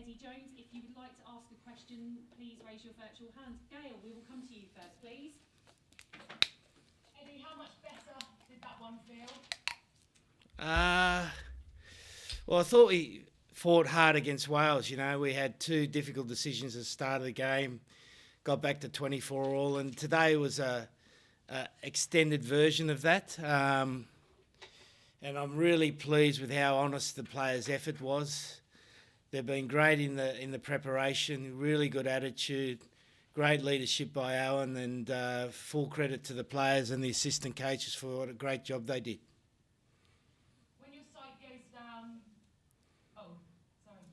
Eddie Jones. If you would like to ask a question, please raise your virtual hand. Gail, we will come to you first, please. Eddie, how much better did that one feel? Well, I thought we fought hard against Wales. You know, we had two difficult decisions at the start of the game, got back to 24 all, and today was a extended version of that. And I'm really pleased with how honest the players' effort was. They've been great in the preparation, really good attitude, great leadership by Owen, and full credit to the players and the assistant coaches for what a great job they did. When your side goes down, oh, sorry.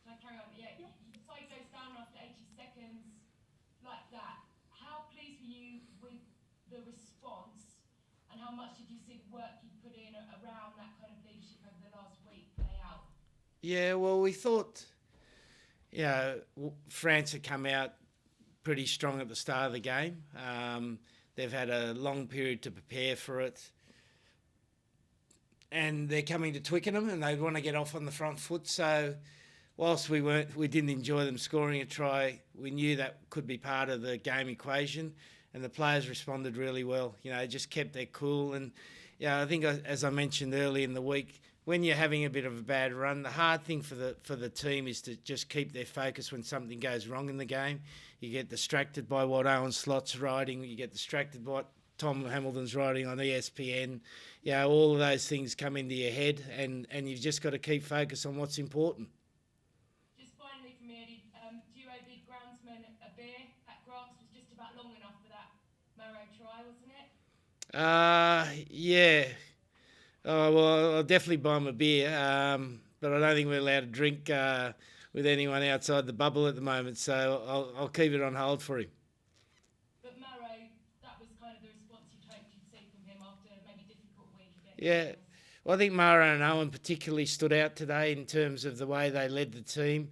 Should I carry on? Yeah. Your side goes down after 80 seconds, like that. How pleased were you with the response, and how much did you see the work you put in around that kind of leadership over the last week play out? Yeah, well, we thought, France had come out pretty strong at the start of the game. They've had a long period to prepare for it. And they're coming to Twickenham and they want to get off on the front foot. So whilst we didn't enjoy them scoring a try, we knew that could be part of the game equation. And the players responded really well. You know, just kept their cool. And, I think, as I mentioned early in the week, when you're having a bit of a bad run, the hard thing for the team is to just keep their focus when something goes wrong in the game. You get distracted by what Owen Slott's writing. You get distracted by what Tom Hamilton's writing on ESPN. All of those things come into your head, and you've just got to keep focus on what's important. Just finally from me, Eddie, do you owe the groundsman a beer? That grass was just about long enough for that Murray try, wasn't it? Yeah. Oh, well, I'll definitely buy him a beer, but I don't think we're allowed to drink with anyone outside the bubble at the moment, so I'll keep it on hold for him. But Murray, that was kind of the response you'd hoped you'd see from him after maybe a difficult week against Yeah. Well, I think Mara and Owen particularly stood out today in terms of the way they led the team.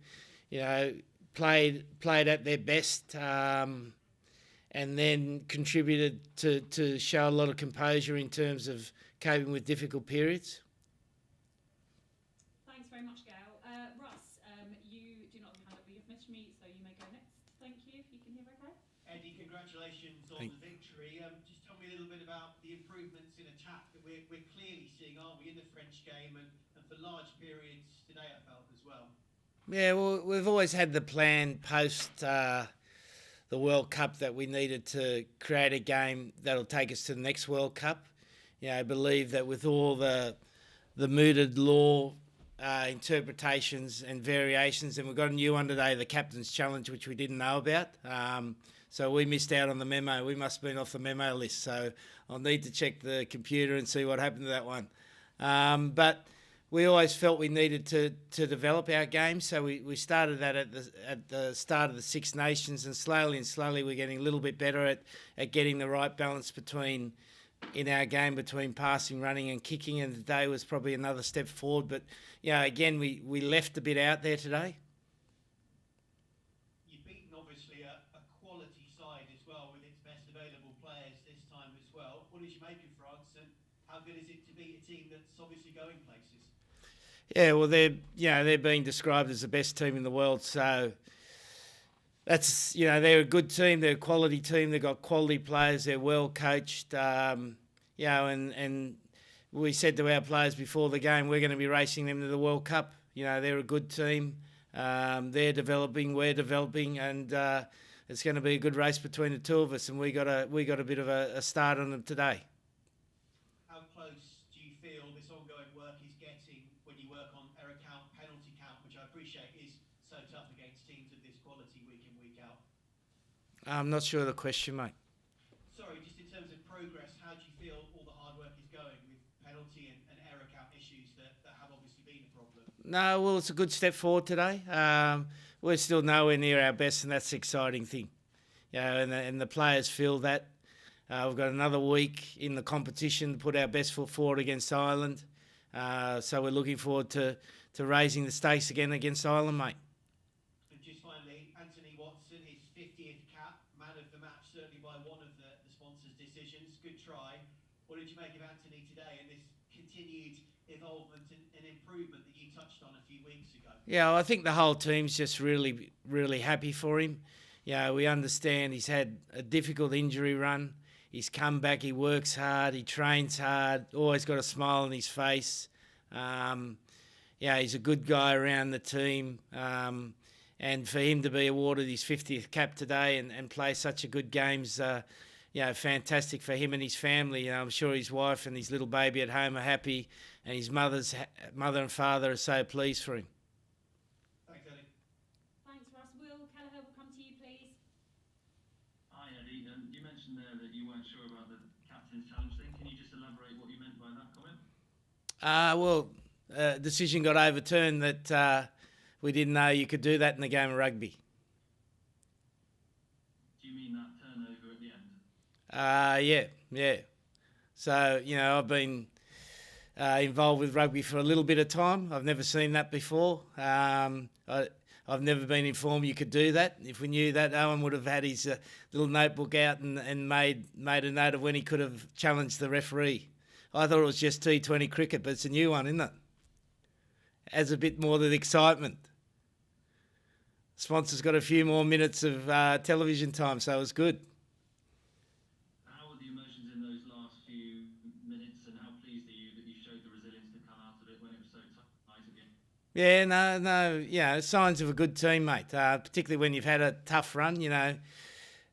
Played at their best, and then contributed to show a lot of composure in terms of coping with difficult periods. Thanks very much, Gail. Russ, you do not have a hand up, but you've missed me, so you may go next. Thank you, if you can hear okay. Eddie, congratulations on the victory. Just tell me a little bit about the improvements in attack that we're clearly seeing, aren't we, in the French game and for large periods today, I felt, as well. Yeah, well, we've always had the plan post the World Cup that we needed to create a game that'll take us to the next World Cup. I believe that with all the mooted law interpretations and variations, and we've got a new one today, the Captain's Challenge, which we didn't know about. So we missed out on the memo. We must have been off the memo list. So I'll need to check the computer and see what happened to that one. But we always felt we needed to develop our game. So we started that at the start of the Six Nations, and slowly we're getting a little bit better at getting the right balance in our game between passing, running and kicking, and today was probably another step forward. But, again, we left a bit out there today. You've beaten, obviously, a quality side as well with its best available players this time as well. What did you make of France, and how good is it to beat a team that's obviously going places? Yeah, well, they're being described as the best team in the world, so that's, they're a good team, they're a quality team, they've got quality players, they're well coached, and we said to our players before the game, we're going to be racing them to the World Cup. They're a good team, they're developing, we're developing, and it's going to be a good race between the two of us, and we got a bit of a start on them today. How close do you feel this ongoing work is getting when you work on error count, penalty count, which I appreciate is so tough against teams of this quality week in, week out? I'm not sure of the question, mate. Sorry, just in terms of progress, how do you feel all the hard work is going with penalty and error count issues that have obviously been a problem? No, well, it's a good step forward today. We're still nowhere near our best, and that's the exciting thing. And the players feel that. We've got another week in the competition to put our best foot forward against Ireland. So we're looking forward to raising the stakes again against Ireland, mate. And just finally, Anthony Watson, his 50th cap, man of the match, certainly by one of the sponsors' decisions. Good try. What did you make of Anthony today and this continued involvement and improvement that you touched on a few weeks ago? Yeah, I think the whole team's just really, really happy for him. We understand he's had a difficult injury run. He's come back, he works hard, he trains hard, always got a smile on his face. He's a good guy around the team. And for him to be awarded his 50th cap today and play such a good game's, fantastic for him and his family. I'm sure his wife and his little baby at home are happy, and his mother and father are so pleased for him. Thanks, Eddie. Thanks, Russ. Will Kelleher will come to you, please. Hi, Eddie. You mentioned there that you weren't sure about the captain's challenge thing. Can you just elaborate what you meant by that comment? Decision got overturned that we didn't know you could do that in the game of rugby. Do you mean that turnover at the end? Yeah. So, I've been involved with rugby for a little bit of time. I've never seen that before. I've never been informed you could do that. If we knew that, Owen would have had his little notebook out and made a note of when he could have challenged the referee. I thought it was just T20 cricket, but it's a new one, isn't it? Adds a bit more to the excitement. Sponsor's got a few more minutes of television time, so it was good. How were the emotions in those last few minutes, and how pleased are you that you showed the resilience to come out of it when it was so tight again? Yeah, signs of a good team, mate. Particularly when you've had a tough run,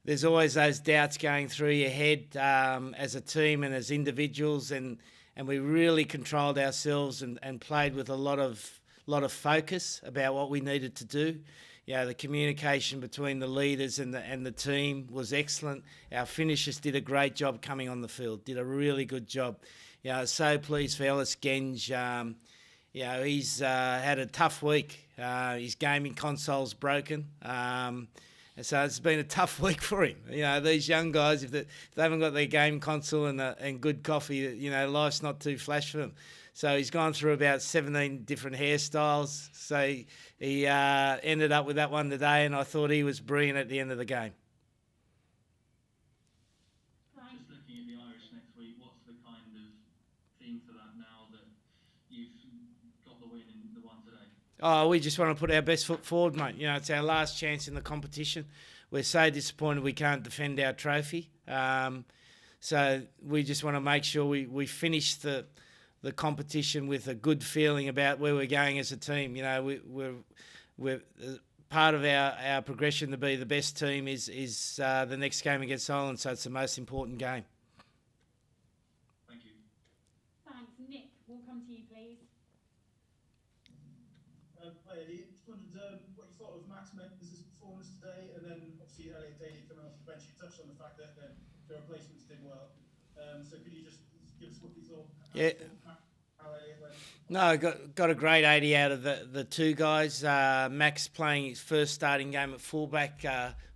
there's always those doubts going through your head as a team and as individuals, and we really controlled ourselves and played with a lot of focus about what we needed to do. The communication between the leaders and the team was excellent. Our finishers did a great job coming on the field, did a really good job. So pleased for Ellis Genge. He's had a tough week. His gaming console's broken. And so it's been a tough week for him. These young guys, if they haven't got their game console and good coffee, life's not too flash for them. So he's gone through about 17 different hairstyles. So he ended up with that one today, and I thought he was brilliant at the end of the game. Just looking at the Irish next week, what's the kind of theme for that now that you've got the win in the one today? Oh, we just want to put our best foot forward, mate. It's our last chance in the competition. We're so disappointed we can't defend our trophy. So we just want to make sure we finish the competition with a good feeling about where we're going as a team. We're part of our progression to be the best team is the next game against Ireland, so it's the most important game. Thank you. Thanks. Nick, we'll come to you, please. Hi Eddie, just wondered what you thought of Max Mendes' performance today, and then obviously Elliot Daly coming off the bench. You touched on the fact that the replacements did well. So could you just give us what you thought? Yeah. How Elliot went? No, got a great 80 out of the two guys. Max playing his first starting game at fullback.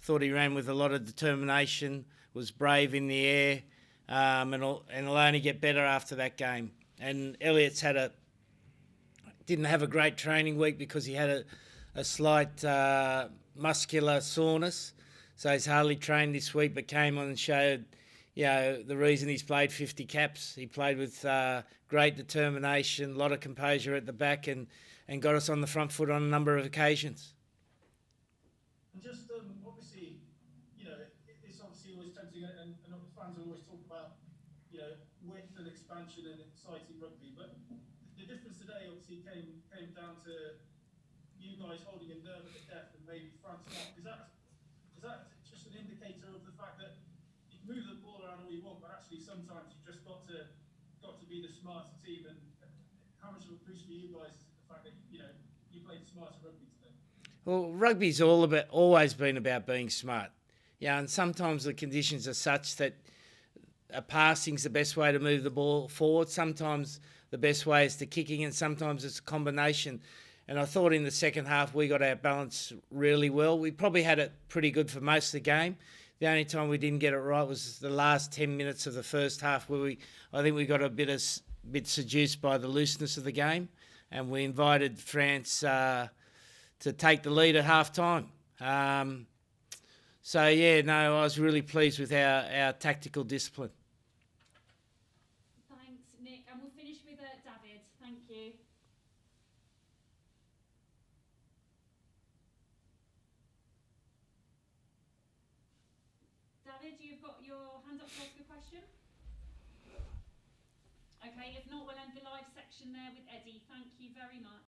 Thought he ran with a lot of determination, was brave in the air, and will only get better after that game. And Elliot's didn't have a great training week because he had a slight muscular soreness, so he's hardly trained this week, but came on and showed the reason he's played 50 caps. He played with great determination, a lot of composure at the back, and got us on the front foot on a number of occasions. And just obviously, it's obviously always tempting, and fans will always talk about, width and expansion and exciting rugby, but the difference today obviously came down to you guys holding a nerve at the death and maybe France not. Is that just an indicator of the fact that you can move the ball around all you want, but actually sometimes you just got to be the smarter team? And how much of a boost for you guys is the fact that you played smarter rugby today? Well, rugby's always been about being smart. And sometimes the conditions are such that passing's the best way to move the ball forward. Sometimes the best way is to kicking, and sometimes it's a combination. And I thought in the second half we got our balance really well. We probably had it pretty good for most of the game. The only time we didn't get it right was the last 10 minutes of the first half, where I think we got a bit seduced by the looseness of the game, and we invited France to take the lead at half time. I was really pleased with our tactical discipline. Thanks, Nick. And we'll finish with David. Thank you've got your hand up to ask a question? Okay, if not, we'll end the live section there with Eddie. Thank you very much.